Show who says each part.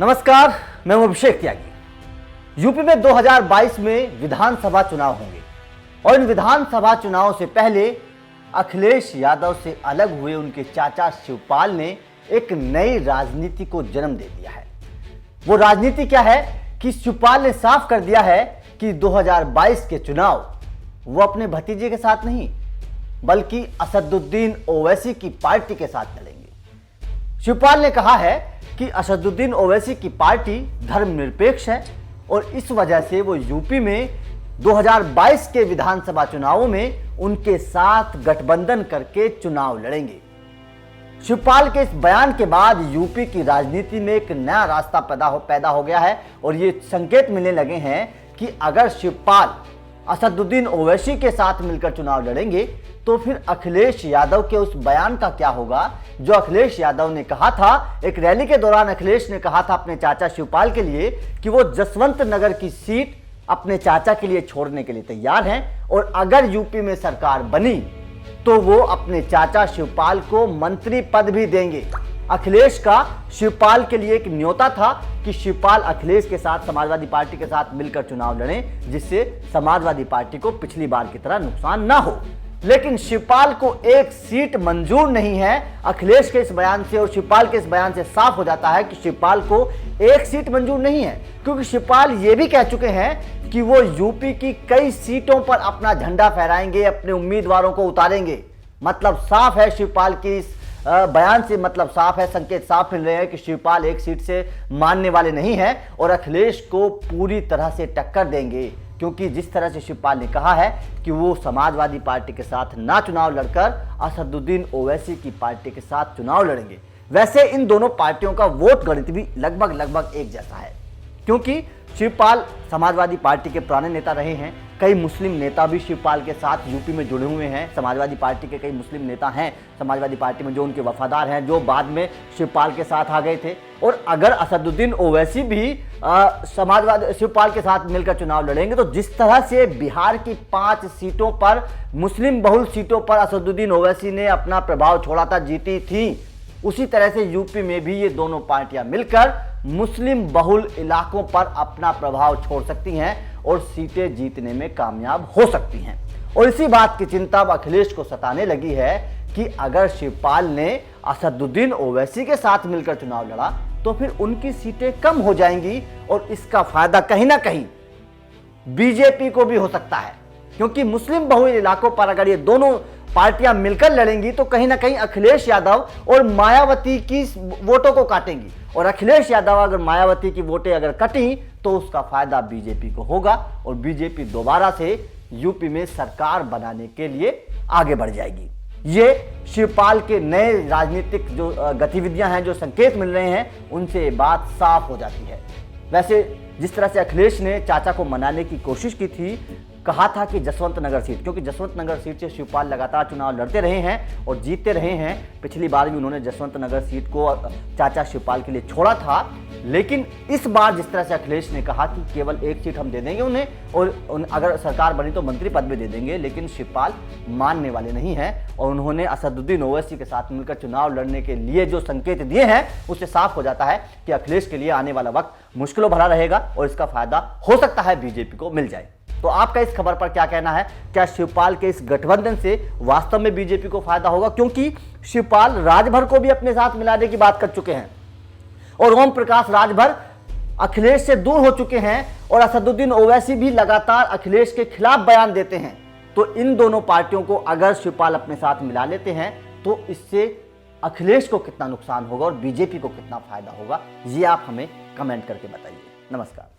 Speaker 1: नमस्कार, मैं हूं अभिषेक त्यागी। यूपी में 2022 में विधानसभा चुनाव होंगे और इन विधानसभा चुनाव से पहले अखिलेश यादव से अलग हुए उनके चाचा शिवपाल ने एक नई राजनीति को जन्म दे दिया है। वो राजनीति क्या है कि शिवपाल ने साफ कर दिया है कि 2022 के चुनाव वो अपने भतीजे के साथ नहीं बल्कि असदुद्दीन ओवैसी की पार्टी के साथ लड़ेंगे। शिवपाल ने कहा है कि असदुद्दीन ओवैसी की पार्टी धर्मनिरपेक्ष है और इस वजह से वो यूपी में 2022 के विधानसभा चुनावों में उनके साथ गठबंधन करके चुनाव लड़ेंगे। शिवपाल के इस बयान के बाद यूपी की राजनीति में एक नया रास्ता पैदा हो गया है और ये संकेत मिलने लगे हैं कि अगर शिवपाल असदुद्दीन ओवैसी के साथ मिलकर चुनाव लड़ेंगे तो फिर अखिलेश यादव के उस बयान का क्या होगा जो अखिलेश यादव ने कहा था। एक रैली के दौरान अखिलेश ने कहा था अपने चाचा शिवपाल के लिए कि वो जसवंत नगर की सीट अपने चाचा के लिए छोड़ने के लिए तैयार हैं और अगर यूपी में सरकार बनी तो वो अपने चाचा शिवपाल को मंत्री पद भी देंगे। अखिलेश का शिवपाल के लिए एक न्योता था कि शिवपाल अखिलेश के साथ समाजवादी पार्टी के साथ मिलकर चुनाव लड़ें जिससे समाजवादी पार्टी को पिछली बार की तरह नुकसान ना हो। लेकिन शिवपाल को एक सीट मंजूर नहीं है। अखिलेश के इस बयान से और शिवपाल के इस बयान से साफ हो जाता है कि शिवपाल को एक सीट मंजूर नहीं है, क्योंकि शिवपाल ये भी कह चुके हैं कि वो यूपी की कई सीटों पर अपना झंडा फहराएंगे, अपने उम्मीदवारों को उतारेंगे। मतलब साफ है, शिवपाल की इस बयान से मतलब साफ है, संकेत साफ मिल रहे हैं कि शिवपाल एक सीट से मानने वाले नहीं हैं और अखिलेश को पूरी तरह से टक्कर देंगे, क्योंकि जिस तरह से शिवपाल ने कहा है कि वो समाजवादी पार्टी के साथ ना चुनाव लड़कर असदुद्दीन ओवैसी की पार्टी के साथ चुनाव लड़ेंगे। वैसे इन दोनों पार्टियों का वोट गणित भी लगभग एक जैसा है, क्योंकि शिवपाल समाजवादी पार्टी के पुराने नेता रहे हैं। कई मुस्लिम नेता भी शिवपाल के साथ यूपी में जुड़े हुए हैं। समाजवादी पार्टी के कई मुस्लिम नेता हैं समाजवादी पार्टी में जो उनके वफादार हैं, जो बाद में शिवपाल के साथ आ गए थे। और अगर असदुद्दीन ओवैसी भी समाजवादी शिवपाल के साथ मिलकर चुनाव लड़ेंगे तो जिस तरह से बिहार की 5 सीटों पर, मुस्लिम बहुल सीटों पर असदुद्दीन ओवैसी ने अपना प्रभाव छोड़ा था, जीती थी, उसी तरह से यूपी में भी ये दोनों पार्टियां मिलकर मुस्लिम बहुल इलाकों पर अपना प्रभाव छोड़ सकती हैं और सीटें जीतने में कामयाब हो सकती हैं। और इसी बात की चिंता अब अखिलेश को सताने लगी है कि अगर शिवपाल ने असदुद्दीन ओवैसी के साथ मिलकर चुनाव लड़ा तो फिर उनकी सीटें कम हो जाएंगी और इसका फायदा कहीं ना कहीं बीजेपी को भी हो सकता है, क्योंकि मुस्लिम बहुल इलाकों पर अगर ये दोनों पार्टियां मिलकर लड़ेंगी तो कहीं ना कहीं अखिलेश यादव और मायावती की वोटों को काटेंगी और अखिलेश यादव अगर मायावती की वोटें अगर कटी तो उसका फायदा बीजेपी को होगा और बीजेपी दोबारा से यूपी में सरकार बनाने के लिए आगे बढ़ जाएगी। ये शिवपाल के नए राजनीतिक जो गतिविधियां हैं, जो संकेत मिल रहे हैं, उनसे बात साफ हो जाती है। वैसे जिस तरह से अखिलेश ने चाचा को मनाने की कोशिश की थी, कहा था कि जसवंत नगर सीट, क्योंकि जसवंत नगर सीट से शिवपाल लगातार चुनाव लड़ते रहे हैं और जीतते रहे हैं। पिछली बार भी उन्होंने जसवंत नगर सीट को चाचा शिवपाल के लिए छोड़ा था, लेकिन इस बार जिस तरह से अखिलेश ने कहा कि केवल एक सीट हम दे देंगे उन्हें और अगर सरकार बनी तो मंत्री पद भी दे देंगे, लेकिन शिवपाल मानने वाले नहीं हैं और उन्होंने असदुद्दीन ओवैसी के साथ मिलकर चुनाव लड़ने के लिए जो संकेत दिए हैं उससे साफ हो जाता है कि अखिलेश के लिए आने वाला वक्त मुश्किलों भरा रहेगा और इसका फायदा हो सकता है बीजेपी को मिल जाए। तो आपका इस खबर पर क्या कहना है? क्या शिवपाल के इस गठबंधन से वास्तव में बीजेपी को फायदा होगा? क्योंकि शिवपाल राजभर को भी अपने साथ मिलाने की बात कर चुके हैं और ओम प्रकाश राजभर अखिलेश से दूर हो चुके हैं और असदुद्दीन ओवैसी भी लगातार अखिलेश के खिलाफ बयान देते हैं। तो इन दोनों पार्टियों को अगर शिवपाल अपने साथ मिला लेते हैं तो इससे अखिलेश को कितना नुकसान होगा और बीजेपी को कितना फायदा होगा, ये आप हमें कमेंट करके बताइए। नमस्कार।